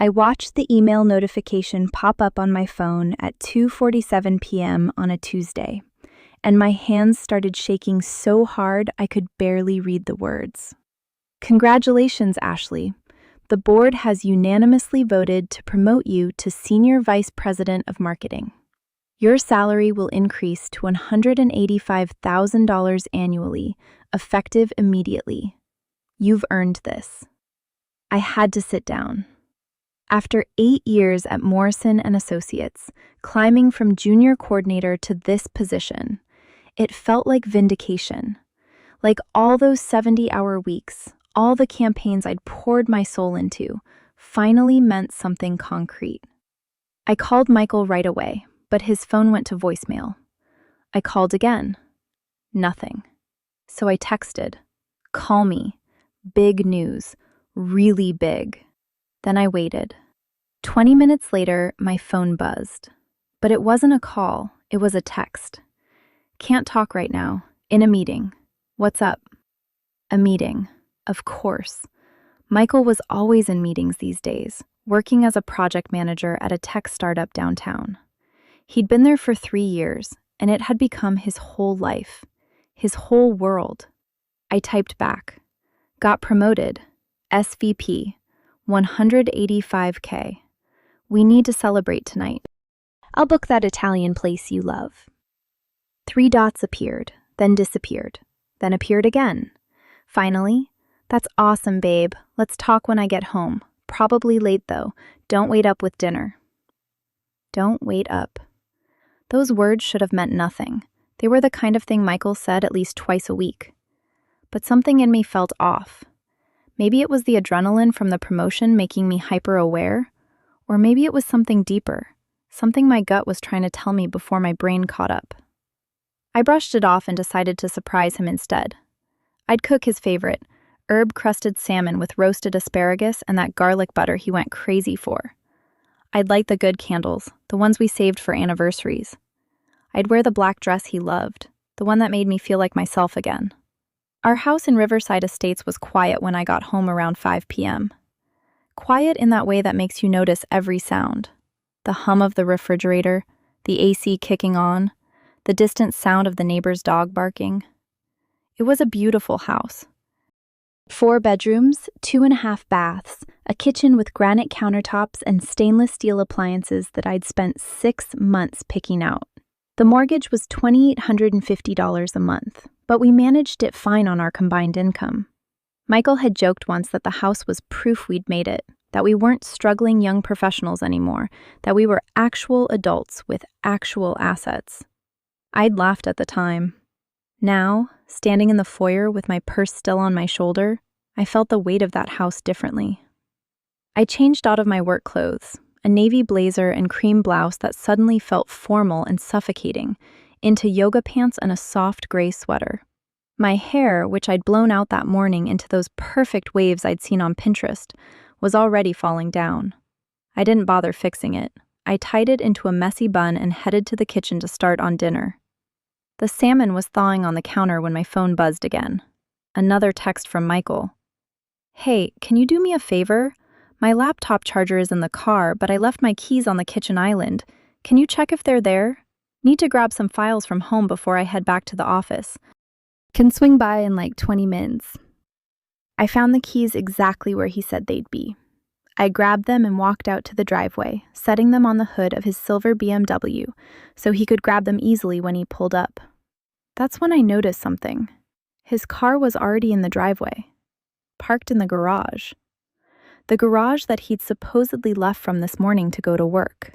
I watched the email notification pop up on my phone at 2:47 p.m. on a Tuesday, and my hands started shaking so hard I could barely read the words. Congratulations, Ashley. The board has unanimously voted to promote you to Senior Vice President of Marketing. Your salary will increase to $185,000 annually, effective immediately. You've earned this. I had to sit down. After 8 years at Morrison & Associates, climbing from junior coordinator to this position, it felt like vindication. Like all those 70-hour weeks, all the campaigns I'd poured my soul into, finally meant something concrete. I called Michael right away, but his phone went to voicemail. I called again. Nothing. So I texted, "Call me. Big news. Really big." Then I waited. 20 minutes later, my phone buzzed. But it wasn't a call, it was a text. "Can't talk right now. In a meeting. What's up?" A meeting. Of course. Michael was always in meetings these days, working as a project manager at a tech startup downtown. He'd been there for 3 years, and it had become his whole life, his whole world. I typed back. Got promoted. SVP. 185K. We need to celebrate tonight. I'll book that Italian place you love. 3 dots appeared, then disappeared, then appeared again. Finally, "That's awesome, babe. Let's talk when I get home. Probably late, though. Don't wait up with dinner." Don't wait up. Those words should have meant nothing. They were the kind of thing Michael said at least twice a week. But something in me felt off. Maybe it was the adrenaline from the promotion making me hyper-aware, or maybe it was something deeper, something my gut was trying to tell me before my brain caught up. I brushed it off and decided to surprise him instead. I'd cook his favorite, herb-crusted salmon with roasted asparagus and that garlic butter he went crazy for. I'd light the good candles, the ones we saved for anniversaries. I'd wear the black dress he loved, the one that made me feel like myself again. Our house in Riverside Estates was quiet when I got home around 5 p.m. Quiet in that way that makes you notice every sound. The hum of the refrigerator, the AC kicking on, the distant sound of the neighbor's dog barking. It was a beautiful house. 4 bedrooms, 2.5 baths, a kitchen with granite countertops and stainless steel appliances that I'd spent 6 months picking out. The mortgage was $2,850 a month, but we managed it fine on our combined income. Michael had joked once that the house was proof we'd made it, that we weren't struggling young professionals anymore, that we were actual adults with actual assets. I'd laughed at the time. Now, standing in the foyer with my purse still on my shoulder, I felt the weight of that house differently. I changed out of my work clothes, a navy blazer and cream blouse that suddenly felt formal and suffocating, into yoga pants and a soft gray sweater. My hair, which I'd blown out that morning into those perfect waves I'd seen on Pinterest, was already falling down. I didn't bother fixing it. I tied it into a messy bun and headed to the kitchen to start on dinner. The salmon was thawing on the counter when my phone buzzed again. Another text from Michael. "Hey, can you do me a favor? My laptop charger is in the car, but I left my keys on the kitchen island. Can you check if they're there? Need to grab some files from home before I head back to the office. Can swing by in like 20 minutes. I found the keys exactly where he said they'd be. I grabbed them and walked out to the driveway, setting them on the hood of his silver BMW so he could grab them easily when he pulled up. That's when I noticed something. His car was already in the driveway, parked in the garage. The garage that he'd supposedly left from this morning to go to work.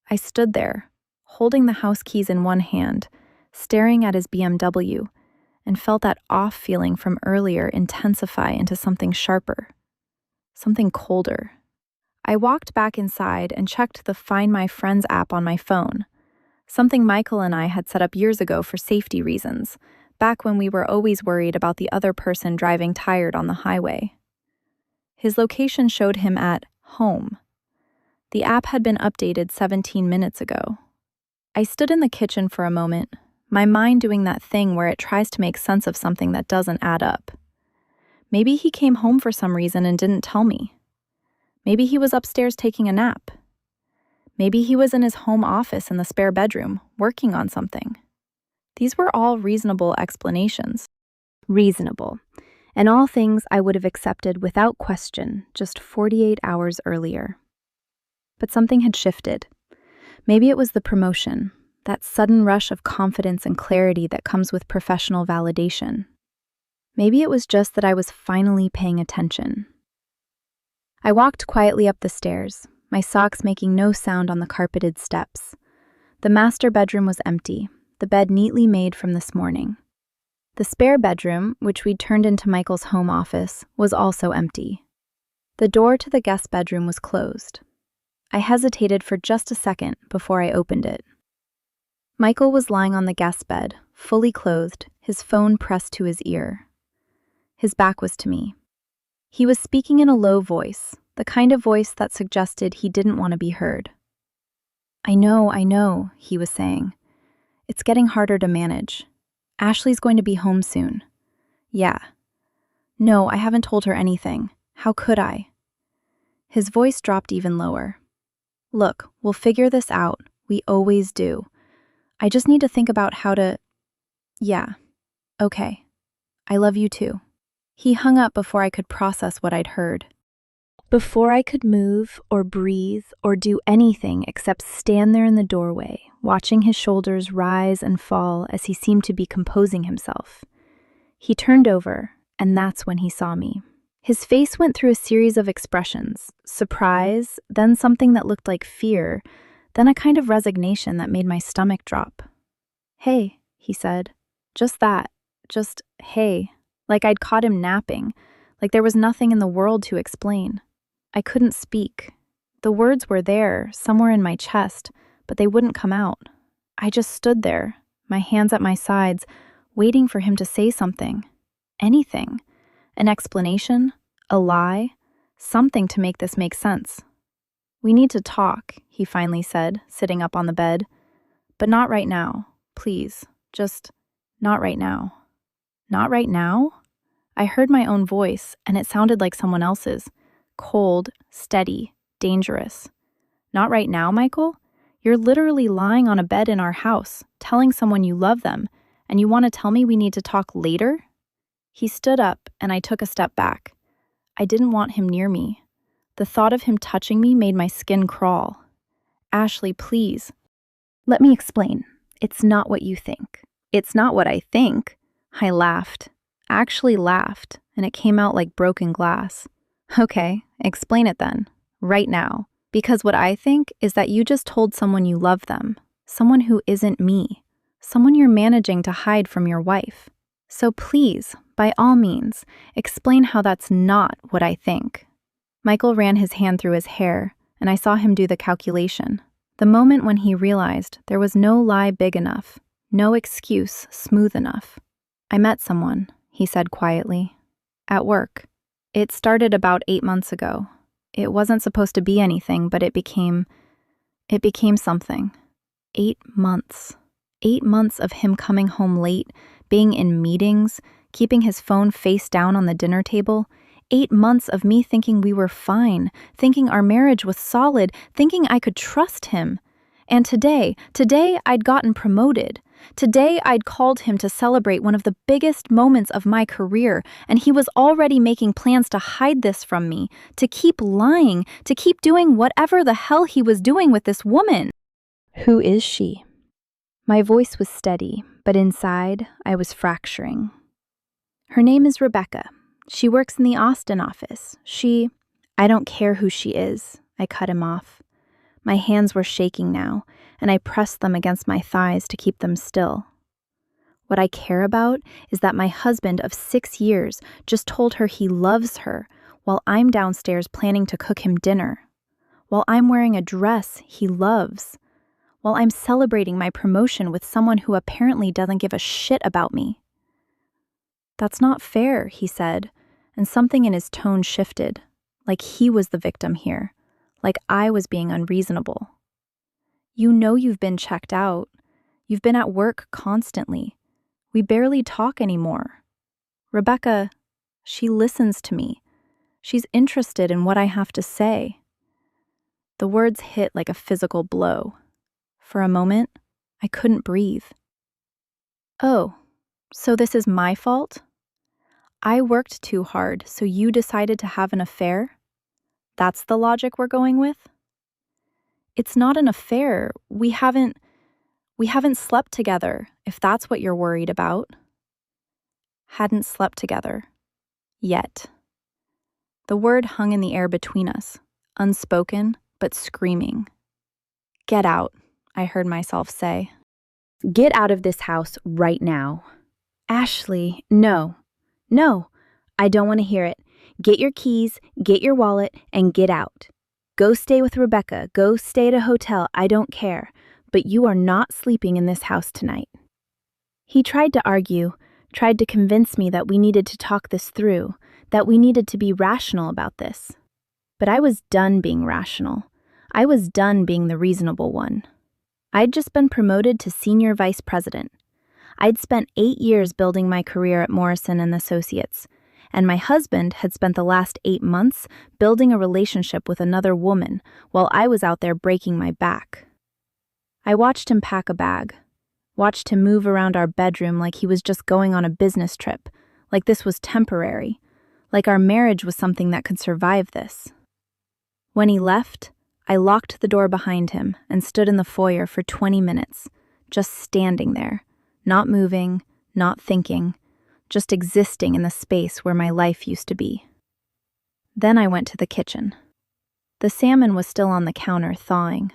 I stood there, holding the house keys in one hand, staring at his BMW, and felt that off feeling from earlier intensify into something sharper, something colder. I walked back inside and checked the Find My Friends app on my phone, something Michael and I had set up years ago for safety reasons, back when we were always worried about the other person driving tired on the highway. His location showed him at home. The app had been updated 17 minutes ago. I stood in the kitchen for a moment, my mind doing that thing where it tries to make sense of something that doesn't add up. Maybe he came home for some reason and didn't tell me. Maybe he was upstairs taking a nap. Maybe he was in his home office in the spare bedroom, working on something. These were all reasonable explanations. Reasonable, and all things I would have accepted without question just 48 hours earlier. But something had shifted. Maybe it was the promotion, that sudden rush of confidence and clarity that comes with professional validation. Maybe it was just that I was finally paying attention. I walked quietly up the stairs, my socks making no sound on the carpeted steps. The master bedroom was empty, the bed neatly made from this morning. The spare bedroom, which we'd turned into Michael's home office, was also empty. The door to the guest bedroom was closed. I hesitated for just a second before I opened it. Michael was lying on the guest bed, fully clothed, his phone pressed to his ear. His back was to me. He was speaking in a low voice, the kind of voice that suggested he didn't want to be heard. I know, he was saying. It's getting harder to manage. Ashley's going to be home soon. Yeah. No, I haven't told her anything. How could I? His voice dropped even lower. Look, we'll figure this out. We always do. I just need to think about how to... Yeah. Okay. I love you too. He hung up before I could process what I'd heard. Before I could move or breathe or do anything except stand there in the doorway, watching his shoulders rise and fall as he seemed to be composing himself. He turned over, and that's when he saw me. His face went through a series of expressions: surprise, then something that looked like fear, then a kind of resignation that made my stomach drop. Hey, he said. Just that. Just, hey. Like I'd caught him napping, like there was nothing in the world to explain. I couldn't speak. The words were there, somewhere in my chest, but they wouldn't come out. I just stood there, my hands at my sides, waiting for him to say something. Anything. An explanation, a lie, something to make this make sense. We need to talk, he finally said, sitting up on the bed. But not right now, please. Just not right now. Not right now? I heard my own voice, and it sounded like someone else's. Cold, steady, dangerous. Not right now, Michael? You're literally lying on a bed in our house, telling someone you love them, and you want to tell me we need to talk later? He stood up, and I took a step back. I didn't want him near me. The thought of him touching me made my skin crawl. Ashley, please. Let me explain. It's not what you think. It's not what I think. I laughed. Actually laughed, and it came out like broken glass. Okay, explain it then. Right now. Because what I think is that you just told someone you love them. Someone who isn't me. Someone you're managing to hide from your wife. So please, by all means, explain how that's not what I think. Michael ran his hand through his hair, and I saw him do the calculation. The moment when he realized there was no lie big enough, no excuse smooth enough. I met someone, he said quietly. At work. It started about 8 months ago. It wasn't supposed to be anything, but it became something. 8 months. 8 months of him coming home late, being in meetings, keeping his phone face down on the dinner table. 8 months of me thinking we were fine, thinking our marriage was solid, thinking I could trust him. And today I'd gotten promoted. Today I'd called him to celebrate one of the biggest moments of my career, and he was already making plans to hide this from me, to keep lying, to keep doing whatever the hell he was doing with this woman. Who is she? My voice was steady, but inside I was fracturing. Her name is Rebecca. She works in the Austin office. I don't care who she is. I cut him off. My hands were shaking now, and I pressed them against my thighs to keep them still. What I care about is that my husband of 6 years just told her he loves her while I'm downstairs planning to cook him dinner, while I'm wearing a dress he loves, while I'm celebrating my promotion with someone who apparently doesn't give a shit about me. That's not fair, he said, and something in his tone shifted, like he was the victim here, like I was being unreasonable. You know you've been checked out. You've been at work constantly. We barely talk anymore. Rebecca, she listens to me. She's interested in what I have to say. The words hit like a physical blow. For a moment, I couldn't breathe. Oh, so this is my fault? I worked too hard, so you decided to have an affair? That's the logic we're going with? It's not an affair. We haven't slept together, if that's what you're worried about. Hadn't slept together. Yet. The word hung in the air between us, unspoken, but screaming. Get out, I heard myself say. Get out of this house right now. Ashley, no. No, I don't want to hear it. Get your keys, get your wallet, and get out. Go stay with Rebecca, go stay at a hotel, I don't care. But you are not sleeping in this house tonight. He tried to argue, tried to convince me that we needed to talk this through, that we needed to be rational about this. But I was done being rational. I was done being the reasonable one. I'd just been promoted to senior vice president. I'd spent 8 years building my career at Morrison & Associates, and my husband had spent the last 8 months building a relationship with another woman while I was out there breaking my back. I watched him pack a bag, watched him move around our bedroom like he was just going on a business trip, like this was temporary, like our marriage was something that could survive this. When he left, I locked the door behind him and stood in the foyer for 20 minutes, just standing there, not moving, not thinking, just existing in the space where my life used to be. Then I went to the kitchen. The salmon was still on the counter, thawing.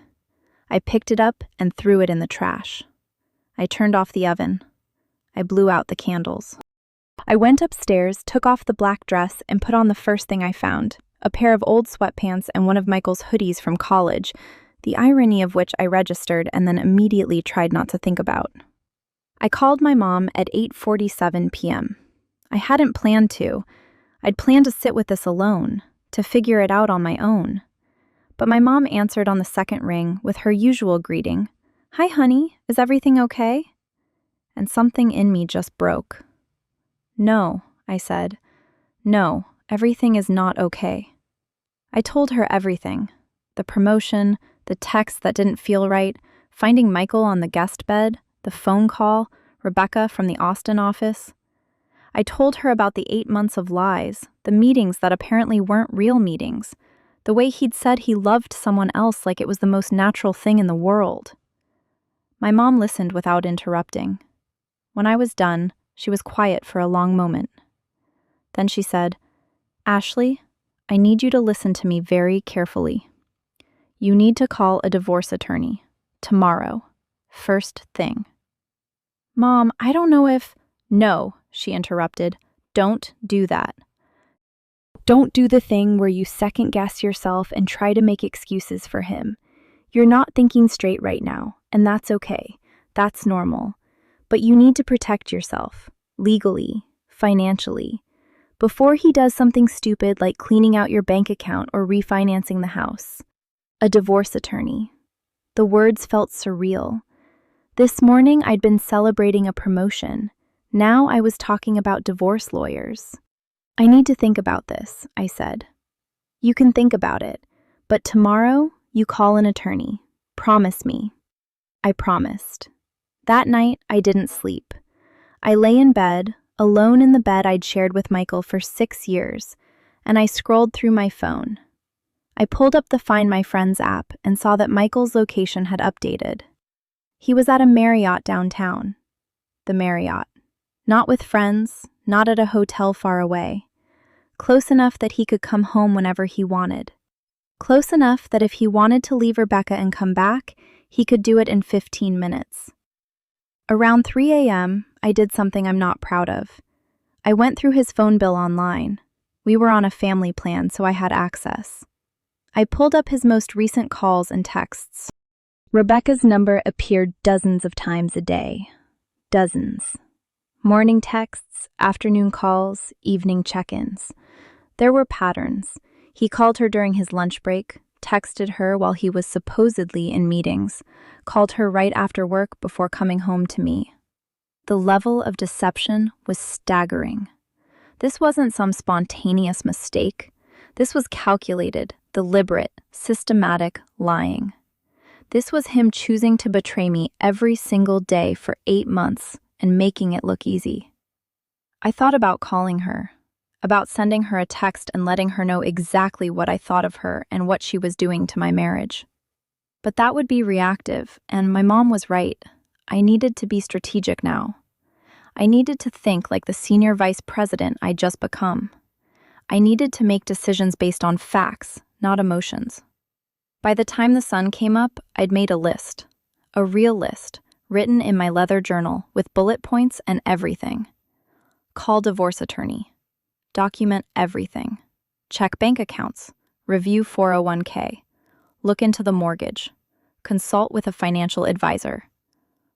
I picked it up and threw it in the trash. I turned off the oven. I blew out the candles. I went upstairs, took off the black dress, and put on the first thing I found, a pair of old sweatpants and one of Michael's hoodies from college, the irony of which I registered and then immediately tried not to think about. I called my mom at 8:47 p.m. I hadn't planned to. I'd planned to sit with this alone, to figure it out on my own. But my mom answered on the second ring with her usual greeting, "Hi, honey, is everything okay?" And something in me just broke. "No," I said. "No, everything is not okay." I told her everything. The promotion, the text that didn't feel right, finding Michael on the guest bed, the phone call, Rebecca from the Austin office. I told her about the 8 months of lies, the meetings that apparently weren't real meetings, the way he'd said he loved someone else like it was the most natural thing in the world. My mom listened without interrupting. When I was done, she was quiet for a long moment. Then she said, "Ashley, I need you to listen to me very carefully. You need to call a divorce attorney. Tomorrow. First thing." "Mom, I don't know if—" "No," she interrupted. "Don't do that. Don't do the thing where you second-guess yourself and try to make excuses for him. You're not thinking straight right now, and that's okay. That's normal. But you need to protect yourself, legally, financially, before he does something stupid like cleaning out your bank account or refinancing the house. A divorce attorney." The words felt surreal. This morning I'd been celebrating a promotion. Now I was talking about divorce lawyers. "I need to think about this," I said. "You can think about it, but tomorrow you call an attorney. Promise me." I promised. That night I didn't sleep. I lay in bed, alone in the bed I'd shared with Michael for 6 years, and I scrolled through my phone. I pulled up the Find My Friends app and saw that Michael's location had updated. He was at a Marriott downtown. The Marriott. Not with friends, not at a hotel far away. Close enough that he could come home whenever he wanted. Close enough that if he wanted to leave Rebecca and come back, he could do it in 15 minutes. Around 3 a.m., I did something I'm not proud of. I went through his phone bill online. We were on a family plan, so I had access. I pulled up his most recent calls and texts. Rebecca's number appeared dozens of times a day. Dozens. Morning texts, afternoon calls, evening check-ins. There were patterns. He called her during his lunch break, texted her while he was supposedly in meetings, called her right after work before coming home to me. The level of deception was staggering. This wasn't some spontaneous mistake. This was calculated, deliberate, systematic lying. This was him choosing to betray me every single day for 8 months and making it look easy. I thought about calling her, about sending her a text and letting her know exactly what I thought of her and what she was doing to my marriage. But that would be reactive, and my mom was right. I needed to be strategic now. I needed to think like the senior vice president I'd just become. I needed to make decisions based on facts, not emotions. By the time the sun came up, I'd made a list. A real list, written in my leather journal with bullet points and everything. Call divorce attorney. Document everything. Check bank accounts. Review 401k. Look into the mortgage. Consult with a financial advisor.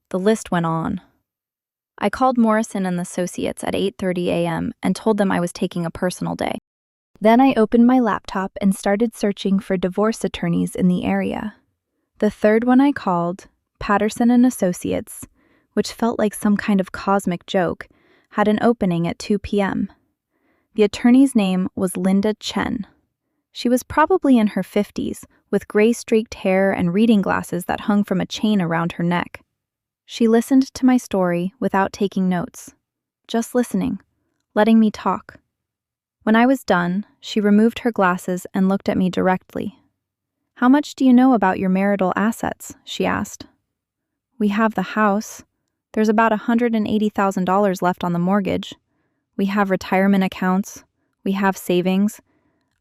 The list went on. I called Morrison and Associates at 8:30 a.m. and told them I was taking a personal day. Then I opened my laptop and started searching for divorce attorneys in the area. The third one I called, Patterson and Associates, which felt like some kind of cosmic joke, had an opening at 2 p.m. The attorney's name was Linda Chen. She was probably in her 50s, with gray-streaked hair and reading glasses that hung from a chain around her neck. She listened to my story without taking notes, just listening, letting me talk. When I was done, she removed her glasses and looked at me directly. "How much do you know about your marital assets?" she asked. "We have the house. There's about $180,000 left on the mortgage. We have retirement accounts. We have savings.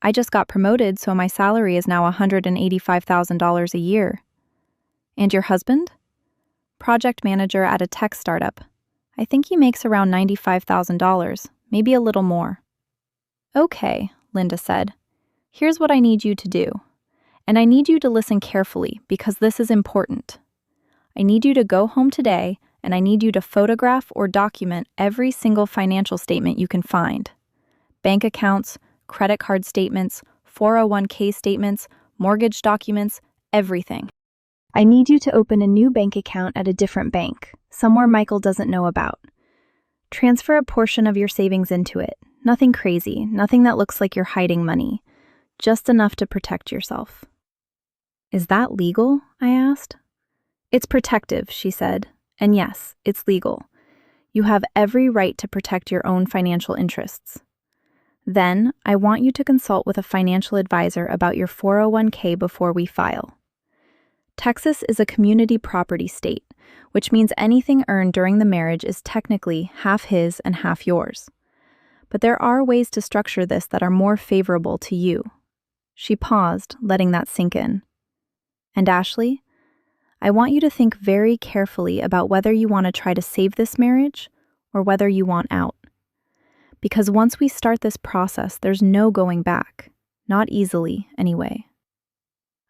I just got promoted, so my salary is now $185,000 a year." "And your husband?" "Project manager at a tech startup. I think he makes around $95,000, maybe a little more." "Okay," Linda said. "Here's what I need you to do. And I need you to listen carefully because this is important. I need you to go home today and I need you to photograph or document every single financial statement you can find. Bank accounts, credit card statements, 401k statements, mortgage documents, everything. I need you to open a new bank account at a different bank, somewhere Michael doesn't know about. Transfer a portion of your savings into it. Nothing crazy, nothing that looks like you're hiding money. Just enough to protect yourself." "Is that legal?" I asked. "It's protective," she said. "And yes, it's legal. You have every right to protect your own financial interests. Then, I want you to consult with a financial advisor about your 401k before we file. Texas is a community property state, which means anything earned during the marriage is technically half his and half yours. But there are ways to structure this that are more favorable to you." She paused, letting that sink in. "And Ashley, I want you to think very carefully about whether you want to try to save this marriage or whether you want out. Because once we start this process, there's no going back. Not easily, anyway."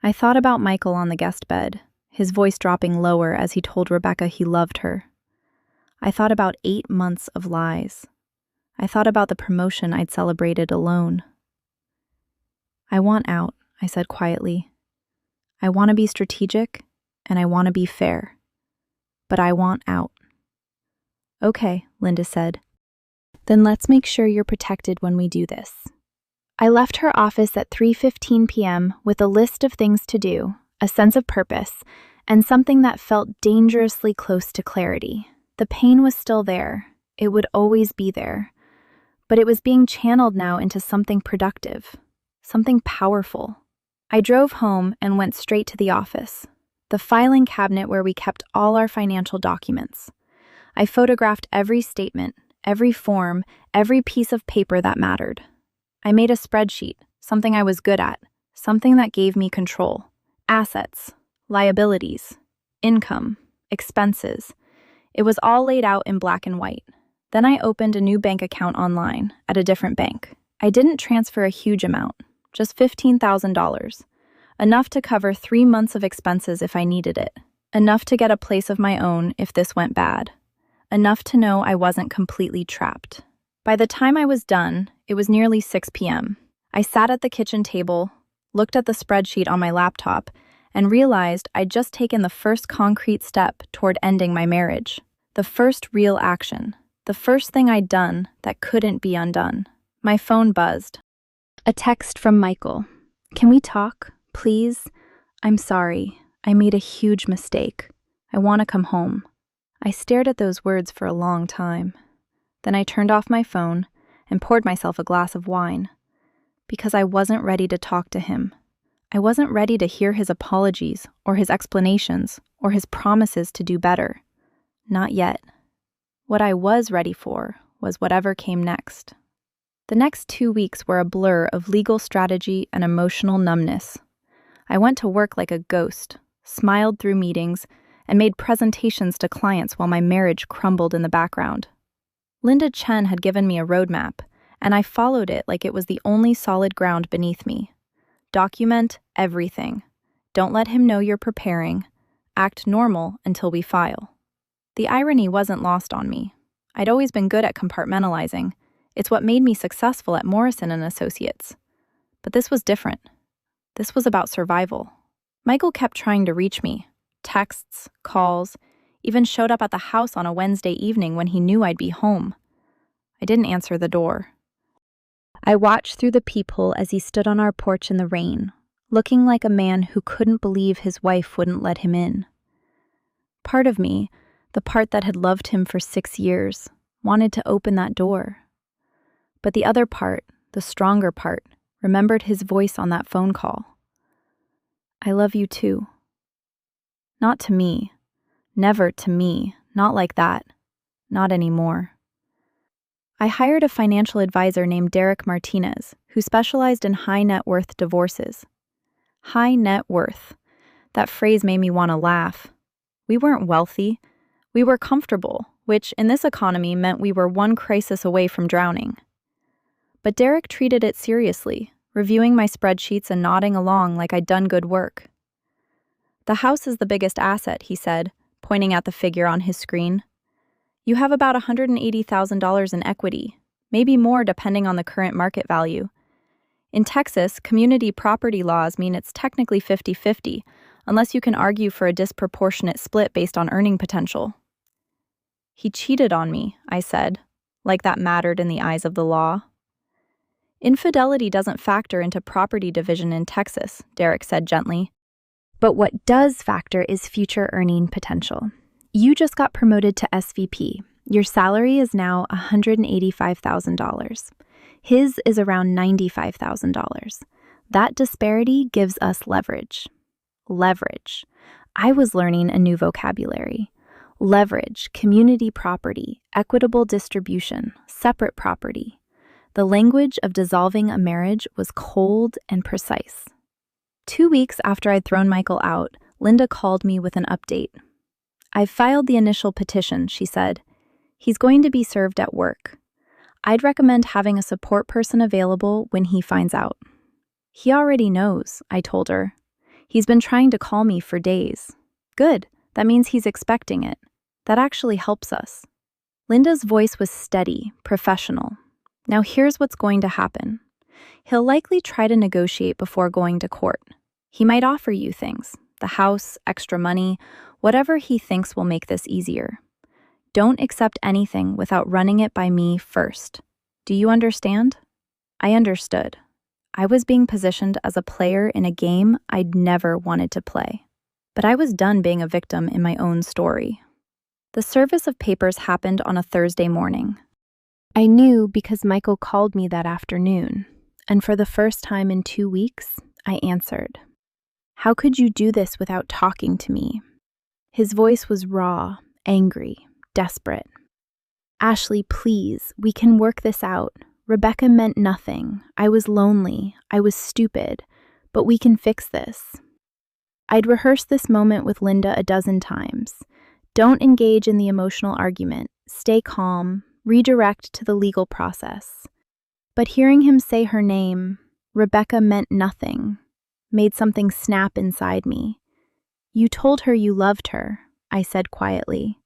I thought about Michael on the guest bed, his voice dropping lower as he told Rebecca he loved her. I thought about 8 months of lies. I thought about the promotion I'd celebrated alone. "I want out," I said quietly. "I want to be strategic, and I want to be fair. But I want out." "Okay," Linda said. "Then let's make sure you're protected when we do this." I left her office at 3:15 p.m. with a list of things to do, a sense of purpose, and something that felt dangerously close to clarity. The pain was still there. It would always be there. But it was being channeled now into something productive, something powerful. I drove home and went straight to the office, the filing cabinet where we kept all our financial documents. I photographed every statement, every form, every piece of paper that mattered. I made a spreadsheet, something I was good at, something that gave me control. Assets, liabilities, income, expenses. It was all laid out in black and white. Then I opened a new bank account online at a different bank. I didn't transfer a huge amount, just $15,000. Enough to cover 3 months of expenses if I needed it. Enough to get a place of my own if this went bad. Enough to know I wasn't completely trapped. By the time I was done, it was nearly 6 p.m. I sat at the kitchen table, looked at the spreadsheet on my laptop, and realized I'd just taken the first concrete step toward ending my marriage. The first real action. The first thing I'd done that couldn't be undone. My phone buzzed. A text from Michael. Can we talk, please? I'm sorry. I made a huge mistake. I want to come home. I stared at those words for a long time. Then I turned off my phone and poured myself a glass of wine. Because I wasn't ready to talk to him. I wasn't ready to hear his apologies or his explanations or his promises to do better. Not yet. What I was ready for was whatever came next. The next 2 weeks were a blur of legal strategy and emotional numbness. I went to work like a ghost, smiled through meetings, and made presentations to clients while my marriage crumbled in the background. Linda Chen had given me a roadmap, and I followed it like it was the only solid ground beneath me. Document everything. Don't let him know you're preparing. Act normal until we file. The irony wasn't lost on me. I'd always been good at compartmentalizing. It's what made me successful at Morrison & Associates. But this was different. This was about survival. Michael kept trying to reach me. Texts, calls, even showed up at the house on a Wednesday evening when he knew I'd be home. I didn't answer the door. I watched through the peephole as he stood on our porch in the rain, looking like a man who couldn't believe his wife wouldn't let him in. Part of me, the part that had loved him for 6 years, wanted to open that door. But the other part, the stronger part, remembered his voice on that phone call. I love you too. Not to me. Never to me. Not like that. Not anymore. I hired a financial advisor named Derek Martinez, who specialized in high net worth divorces. High net worth. That phrase made me want to laugh. We weren't wealthy. We were comfortable, which in this economy meant we were one crisis away from drowning. But Derek treated it seriously, reviewing my spreadsheets and nodding along like I'd done good work. The house is the biggest asset, he said, pointing at the figure on his screen. You have about $180,000 in equity, maybe more depending on the current market value. In Texas, community property laws mean it's technically 50-50, unless you can argue for a disproportionate split based on earning potential. He cheated on me, I said, like that mattered in the eyes of the law. Infidelity doesn't factor into property division in Texas, Derek said gently. But what does factor is future earning potential. You just got promoted to SVP. Your salary is now $185,000. His is around $95,000. That disparity gives us leverage. Leverage. I was learning a new vocabulary. Leverage, community property, equitable distribution, separate property. The language of dissolving a marriage was cold and precise. 2 weeks after I'd thrown Michael out, Linda called me with an update. I've filed the initial petition, she said. He's going to be served at work. I'd recommend having a support person available when he finds out. He already knows, I told her. He's been trying to call me for days. Good, that means he's expecting it. That actually helps us. Linda's voice was steady, professional. Now here's what's going to happen. He'll likely try to negotiate before going to court. He might offer you things, the house, extra money, whatever he thinks will make this easier. Don't accept anything without running it by me first. Do you understand? I understood. I was being positioned as a player in a game I'd never wanted to play. But I was done being a victim in my own story. The service of papers happened on a Thursday morning. I knew because Michael called me that afternoon, and for the first time in 2 weeks, I answered. How could you do this without talking to me? His voice was raw, angry, desperate. Ashley, please, we can work this out. Rebecca meant nothing. I was lonely. I was stupid. But we can fix this. I'd rehearsed this moment with Linda a dozen times. Don't engage in the emotional argument. Stay calm. Redirect to the legal process. But hearing him say her name, Rebecca meant nothing, made something snap inside me. You told her you loved her, I said quietly.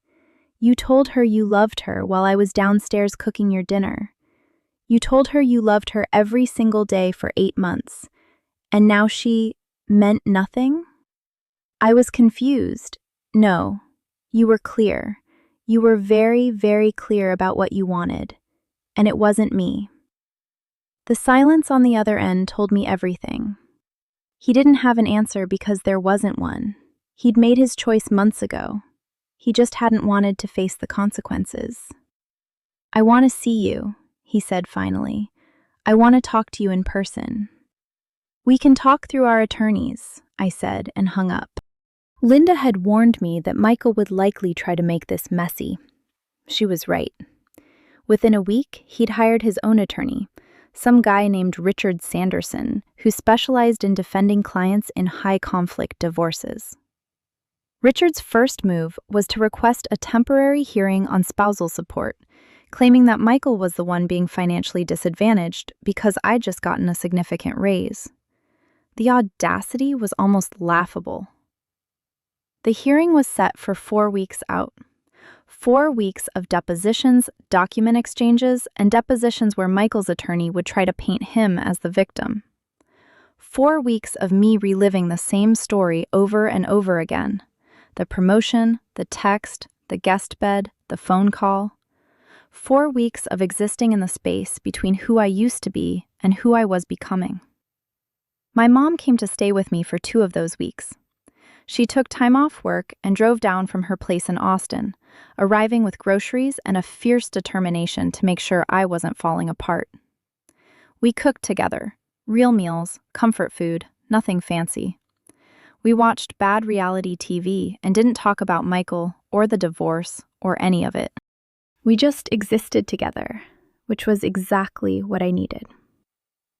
You told her you loved her while I was downstairs cooking your dinner. You told her you loved her every single day for 8 months, and now she meant nothing? I was confused. No, you were clear. You were very, very clear about what you wanted, and it wasn't me. The silence on the other end told me everything. He didn't have an answer because there wasn't one. He'd made his choice months ago. He just hadn't wanted to face the consequences. "I want to see you," he said finally. "I want to talk to you in person." "We can talk through our attorneys," I said and hung up. Linda had warned me that Michael would likely try to make this messy. She was right. Within a week, he'd hired his own attorney, some guy named Richard Sanderson, who specialized in defending clients in high-conflict divorces. Richard's first move was to request a temporary hearing on spousal support, claiming that Michael was the one being financially disadvantaged because I'd just gotten a significant raise. The audacity was almost laughable. The hearing was set for 4 weeks out. 4 weeks of depositions, document exchanges, and depositions where Michael's attorney would try to paint him as the victim. 4 weeks of me reliving the same story over and over again. The promotion, the text, the guest bed, the phone call. 4 weeks of existing in the space between who I used to be and who I was becoming. My mom came to stay with me for 2 of those weeks. She took time off work and drove down from her place in Austin, arriving with groceries and a fierce determination to make sure I wasn't falling apart. We cooked together, real meals, comfort food, nothing fancy. We watched bad reality TV and didn't talk about Michael or the divorce or any of it. We just existed together, which was exactly what I needed.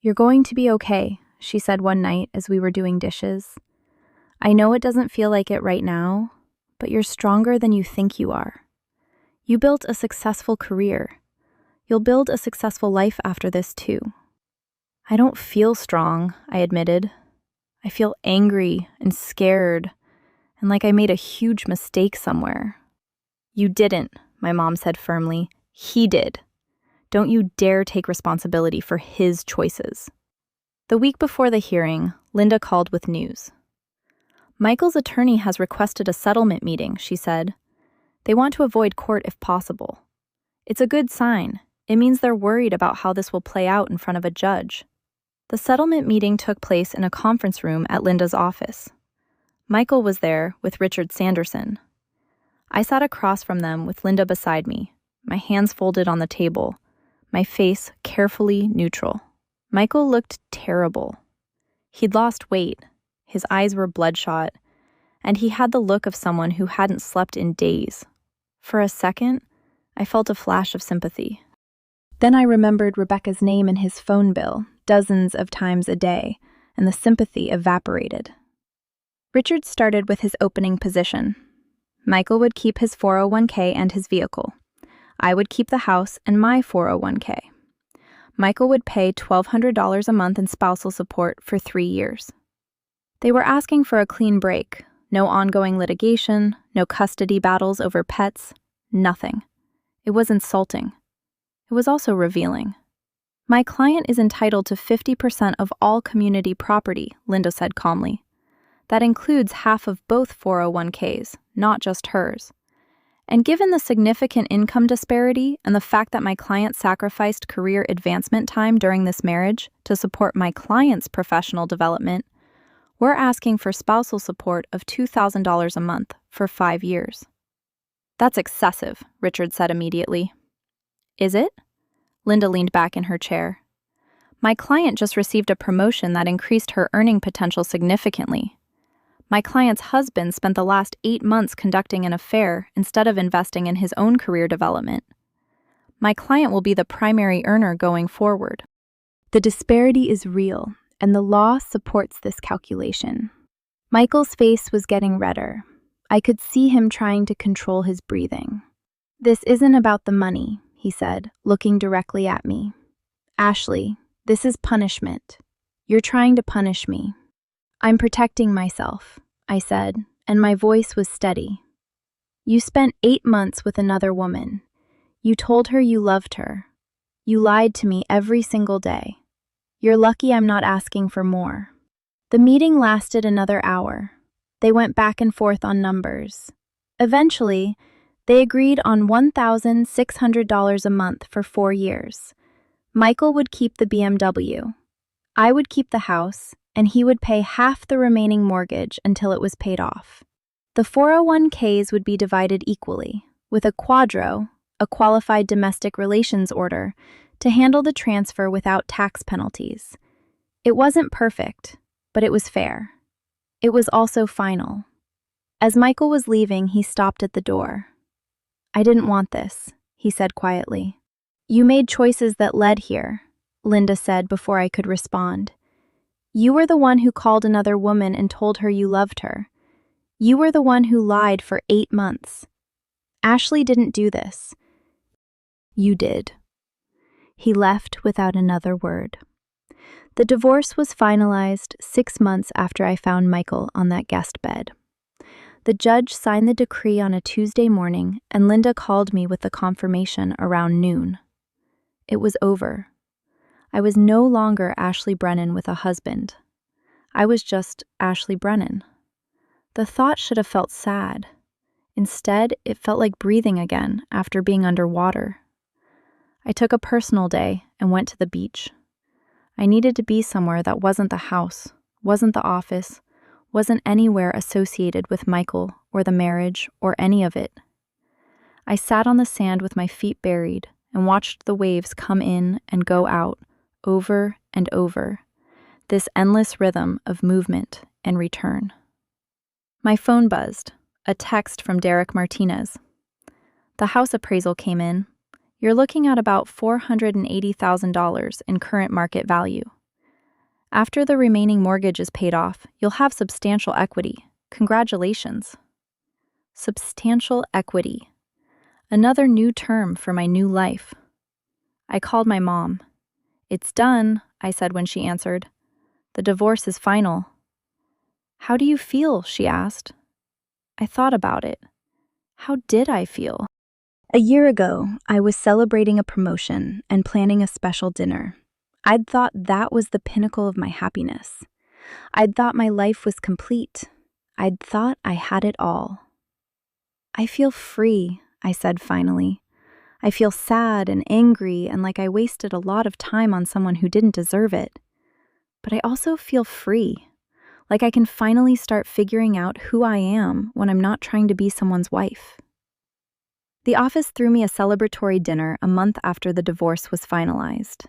"You're going to be okay," she said one night as we were doing dishes. "I know it doesn't feel like it right now, but you're stronger than you think you are. You built a successful career. You'll build a successful life after this too." "I don't feel strong," I admitted. "I feel angry and scared, and like I made a huge mistake somewhere." "You didn't," my mom said firmly. "He did. Don't you dare take responsibility for his choices." The week before the hearing, Linda called with news. "Michael's attorney has requested a settlement meeting," she said. "They want to avoid court if possible. It's a good sign. It means they're worried about how this will play out in front of a judge." The settlement meeting took place in a conference room at Linda's office. Michael was there with Richard Sanderson. I sat across from them with Linda beside me, my hands folded on the table, my face carefully neutral. Michael looked terrible. He'd lost weight, his eyes were bloodshot, and he had the look of someone who hadn't slept in days. For a second, I felt a flash of sympathy. Then I remembered Rebecca's name in his phone bill, dozens of times a day, and the sympathy evaporated. Richard started with his opening position. Michael would keep his 401k and his vehicle. I would keep the house and my 401k. Michael would pay $1,200 a month in spousal support for 3 years. They were asking for a clean break, no ongoing litigation, no custody battles over pets, nothing. It was insulting. It was also revealing. "My client is entitled to 50% of all community property," Linda said calmly. "That includes half of both 401ks, not just hers. And given the significant income disparity and the fact that my client sacrificed career advancement time during this marriage to support my client's professional development, we're asking for spousal support of $2,000 a month for 5 years." "That's excessive," Richard said immediately. "Is it?" Linda leaned back in her chair. "My client just received a promotion that increased her earning potential significantly. My client's husband spent the last 8 months conducting an affair instead of investing in his own career development. My client will be the primary earner going forward. The disparity is real, and the law supports this calculation." Michael's face was getting redder. I could see him trying to control his breathing. "This isn't about the money," he said, looking directly at me. "Ashley, this is punishment. You're trying to punish me." "I'm protecting myself," I said, and my voice was steady. "You spent 8 months with another woman. You told her you loved her. You lied to me every single day. You're lucky I'm not asking for more." The meeting lasted another hour. They went back and forth on numbers. Eventually, they agreed on $1,600 a month for 4 years. Michael would keep the BMW. I would keep the house, and he would pay half the remaining mortgage until it was paid off. The 401ks would be divided equally, with a quadro, a qualified domestic relations order, to handle the transfer without tax penalties. It wasn't perfect, but it was fair. It was also final. As Michael was leaving, he stopped at the door. "I didn't want this," he said quietly. "You made choices that led here," Linda said before I could respond. "You were the one who called another woman and told her you loved her. You were the one who lied for 8 months. Ashley didn't do this. You did." He left without another word. The divorce was finalized 6 months after I found Michael on that guest bed. The judge signed the decree on a Tuesday morning, and Linda called me with the confirmation around noon. It was over. I was no longer Ashley Brennan with a husband. I was just Ashley Brennan. The thought should have felt sad. Instead, it felt like breathing again after being underwater. I took a personal day and went to the beach. I needed to be somewhere that wasn't the house, wasn't the office, wasn't anywhere associated with Michael or the marriage or any of it. I sat on the sand with my feet buried and watched the waves come in and go out, over and over, this endless rhythm of movement and return. My phone buzzed, a text from Derek Martinez. "The house appraisal came in. You're looking at about $480,000 in current market value. After the remaining mortgage is paid off, you'll have substantial equity. Congratulations." Substantial equity. Another new term for my new life. I called my mom. "It's done," I said when she answered. "The divorce is final." "How do you feel?" she asked. I thought about it. How did I feel? A year ago, I was celebrating a promotion and planning a special dinner. I'd thought that was the pinnacle of my happiness. I'd thought my life was complete. I'd thought I had it all. "I feel free," I said finally. "I feel sad and angry and like I wasted a lot of time on someone who didn't deserve it. But I also feel free, like I can finally start figuring out who I am when I'm not trying to be someone's wife." The office threw me a celebratory dinner a month after the divorce was finalized.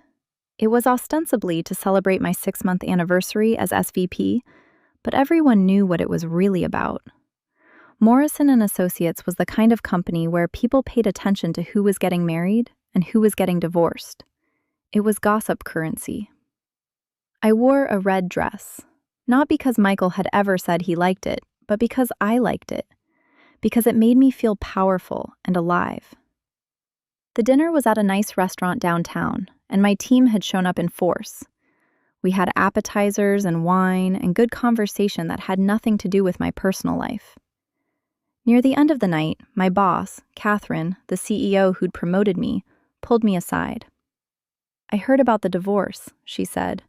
It was ostensibly to celebrate my 6-month anniversary as SVP, but everyone knew what it was really about. Morrison & Associates was the kind of company where people paid attention to who was getting married and who was getting divorced. It was gossip currency. I wore a red dress, not because Michael had ever said he liked it, but because I liked it, because it made me feel powerful and alive. The dinner was at a nice restaurant downtown, and my team had shown up in force. We had appetizers and wine and good conversation that had nothing to do with my personal life. Near the end of the night, my boss, Catherine, the CEO who'd promoted me, pulled me aside. "I heard about the divorce," she said.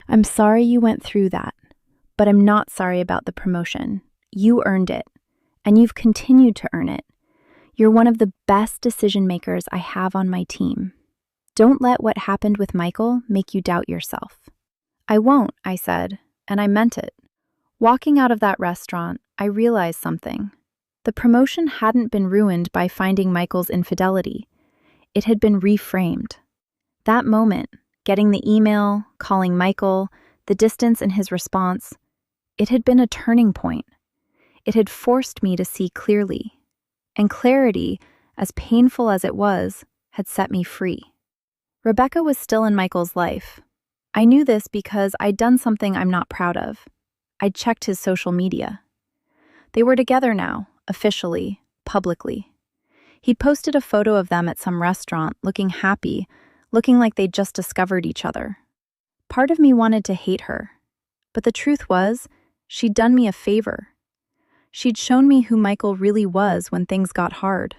"I'm sorry you went through that, but I'm not sorry about the promotion. You earned it, and you've continued to earn it. You're one of the best decision makers I have on my team. Don't let what happened with Michael make you doubt yourself." "I won't," I said, and I meant it. Walking out of that restaurant, I realized something. The promotion hadn't been ruined by finding Michael's infidelity. It had been reframed. That moment, getting the email, calling Michael, the distance in his response, it had been a turning point. It had forced me to see clearly. And clarity, as painful as it was, had set me free. Rebecca was still in Michael's life. I knew this because I'd done something I'm not proud of. I'd checked his social media. They were together now, officially, publicly. He'd posted a photo of them at some restaurant, looking happy, looking like they'd just discovered each other. Part of me wanted to hate her, but the truth was, she'd done me a favor. She'd shown me who Michael really was when things got hard.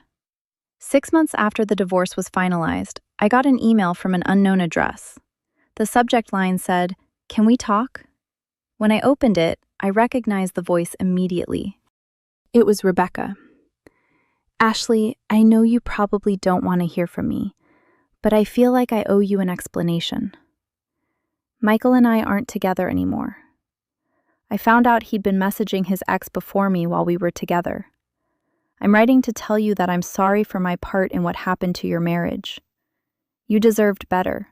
6 months after the divorce was finalized, I got an email from an unknown address. The subject line said, "Can we talk?" When I opened it, I recognized the voice immediately. It was Rebecca. "Ashley, I know you probably don't want to hear from me, But I feel like I owe you an explanation. Michael and I aren't together anymore. I found out he'd been messaging his ex before me while we were together. I'm writing to tell you that I'm sorry for my part in what happened to your marriage. You deserved better.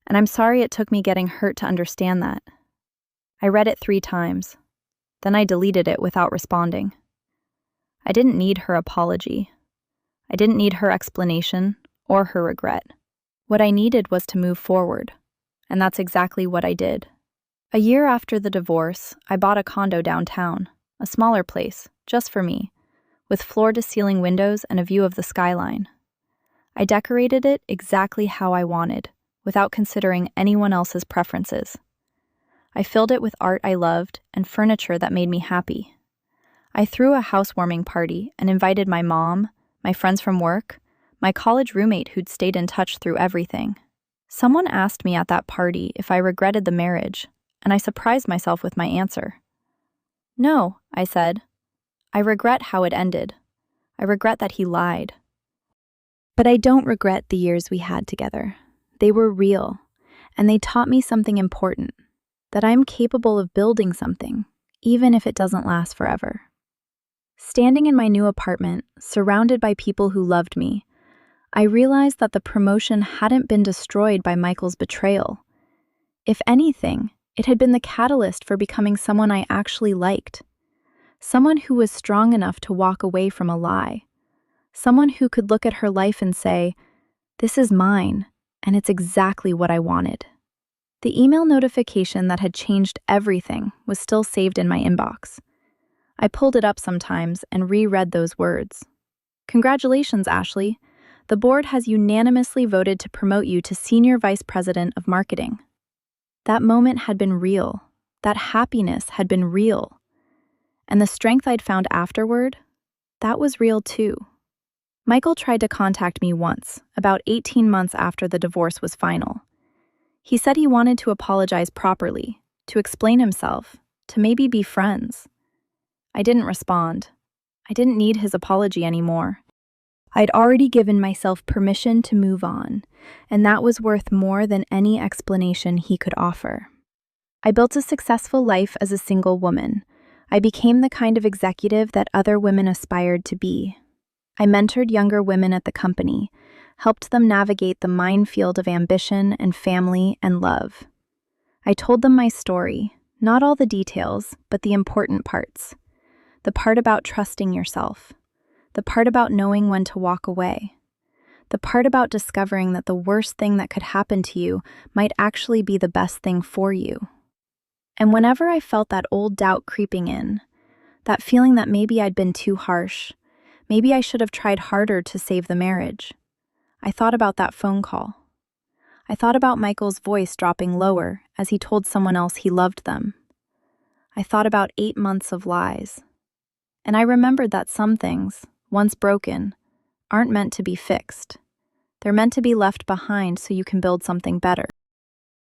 And I'm sorry it took me getting hurt to understand that. I read it 3 times. Then I deleted it without responding. I didn't need her apology. I didn't need her explanation or her regret. What I needed was to move forward, and that's exactly what I did. A year after the divorce, I bought a condo downtown, a smaller place, just for me, with floor-to-ceiling windows and a view of the skyline. I decorated it exactly how I wanted, without considering anyone else's preferences. I filled it with art I loved and furniture that made me happy. I threw a housewarming party and invited my mom, my friends from work, my college roommate who'd stayed in touch through everything. Someone asked me at that party if I regretted the marriage, and I surprised myself with my answer. No, I said. I regret how it ended. I regret that he lied. But I don't regret the years we had together. They were real, and they taught me something important, that I'm capable of building something, even if it doesn't last forever. Standing in my new apartment, surrounded by people who loved me, I realized that the promotion hadn't been destroyed by Michael's betrayal. If anything, it had been the catalyst for becoming someone I actually liked. Someone who was strong enough to walk away from a lie. Someone who could look at her life and say, "This is mine, and it's exactly what I wanted." The email notification that had changed everything was still saved in my inbox. I pulled it up sometimes and reread those words. "Congratulations, Ashley. The board has unanimously voted to promote you to Senior Vice President of Marketing." That moment had been real. That happiness had been real. And the strength I'd found afterward, that was real too. Michael tried to contact me once, about 18 months after the divorce was final. He said he wanted to apologize properly, to explain himself, to maybe be friends. I didn't respond. I didn't need his apology anymore. I'd already given myself permission to move on, and that was worth more than any explanation he could offer. I built a successful life as a single woman. I became the kind of executive that other women aspired to be. I mentored younger women at the company, helped them navigate the minefield of ambition and family and love. I told them my story, not all the details, but the important parts. The part about trusting yourself. The part about knowing when to walk away. The part about discovering that the worst thing that could happen to you might actually be the best thing for you. And whenever I felt that old doubt creeping in, that feeling that maybe I'd been too harsh, maybe I should have tried harder to save the marriage, I thought about that phone call. I thought about Michael's voice dropping lower as he told someone else he loved them. I thought about 8 months of lies. And I remembered that some things, once broken, aren't meant to be fixed. They're meant to be left behind so you can build something better.